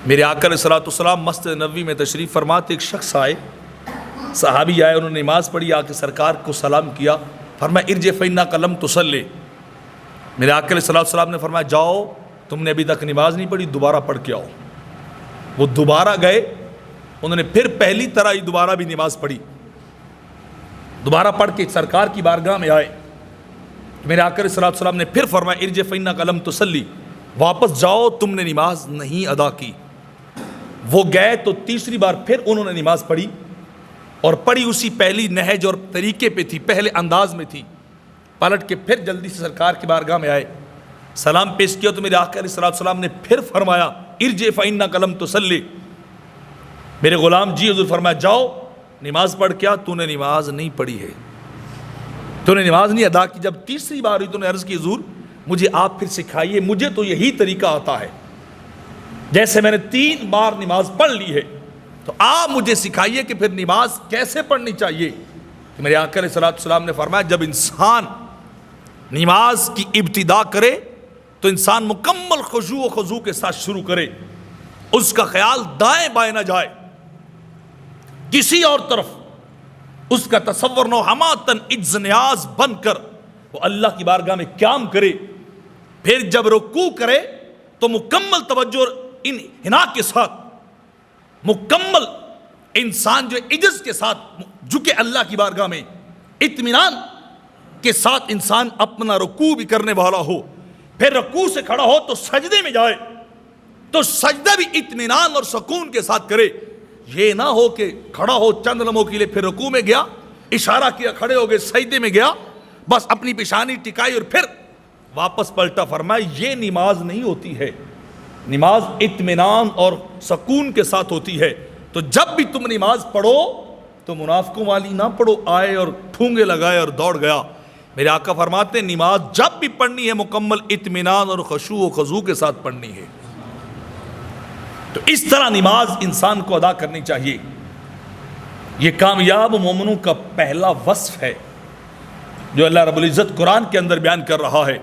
میرے آقا علیہ الصلوۃ والسلام مسجد نبوی میں تشریف فرماتے، ایک شخص آئے، صحابی آئے، انہوں نے نماز پڑھی، آ کے سرکار کو سلام کیا، فرمایا ارجع فإنک لم تصلی۔ میرے آقا علیہ الصلوۃ والسلام نے فرمایا جاؤ، تم نے ابھی تک نماز نہیں پڑھی، دوبارہ پڑھ کے آؤ۔ وہ دوبارہ گئے، انہوں نے پھر پہلی طرح ہی دوبارہ بھی نماز پڑھی، دوبارہ پڑھ کے سرکار کی بارگاہ میں آئے۔ میرے آقا علیہ الصلوۃ والسلام نے پھر فرمایا ارجع فإنک لم تصلی، واپس جاؤ، تم نے نماز نہیں ادا کی۔ وہ گئے تو تیسری بار پھر انہوں نے نماز پڑھی، اور پڑھی اسی پہلی نہج اور طریقے پہ تھی، پہلے انداز میں تھی۔ پلٹ کے پھر جلدی سے سرکار کی بارگاہ میں آئے، سلام پیش کیا تو میرے آقا علیہ الصلوۃ والسلام نے پھر فرمایا ارجع فإنک لم تصلی۔ میرے غلام جی، حضور فرمایا جاؤ نماز پڑھ کیا، تو نے نماز نہیں پڑھی ہے، تو نے نماز نہیں ادا کی۔ جب تیسری بار ہوئی تو نے عرض کی حضور مجھے آپ پھر سکھائیے، مجھے تو یہی طریقہ آتا ہے، جیسے میں نے 3 بار نماز پڑھ لی ہے، تو آپ مجھے سکھائیے کہ پھر نماز کیسے پڑھنی چاہیے۔ کہ میرے آقا علیہ الصلوۃ والسلام نے فرمایا جب انسان نماز کی ابتدا کرے تو انسان مکمل خشوع و خضوع کے ساتھ شروع کرے، اس کا خیال دائیں بائیں نہ جائے، کسی اور طرف اس کا تصور نہ، حماتن عجز نیاز بن کر وہ اللہ کی بارگاہ میں قیام کرے۔ پھر جب رکوع کرے تو مکمل توجہ انحناء کے ساتھ، مکمل انسان جو عجز کے ساتھ جھکے اللہ کی بارگاہ میں، اطمینان کے ساتھ انسان اپنا رکوع بھی کرنے والا ہو۔ پھر رکوع سے کھڑا ہو تو سجدے میں جائے تو سجدہ بھی اطمینان اور سکون کے ساتھ کرے۔ یہ نہ ہو کہ کھڑا ہو چند لمحوں کے لیے، پھر رکوع میں گیا، اشارہ کیا، کھڑے ہو گئے، سجدے میں گیا، بس اپنی پیشانی ٹکائی اور پھر واپس پلٹا۔ فرمایا یہ نماز نہیں ہوتی ہے، نماز اطمینان اور سکون کے ساتھ ہوتی ہے۔ تو جب بھی تم نماز پڑھو تو منافقوں والی نہ پڑھو، آئے اور ٹھونگے لگائے اور دوڑ گیا۔ میرے آقا فرماتے ہیں نماز جب بھی پڑھنی ہے مکمل اطمینان اور خشوع و خضوع کے ساتھ پڑھنی ہے۔ تو اس طرح نماز انسان کو ادا کرنی چاہیے۔ یہ کامیاب مومنوں کا پہلا وصف ہے جو اللہ رب العزت قرآن کے اندر بیان کر رہا ہے۔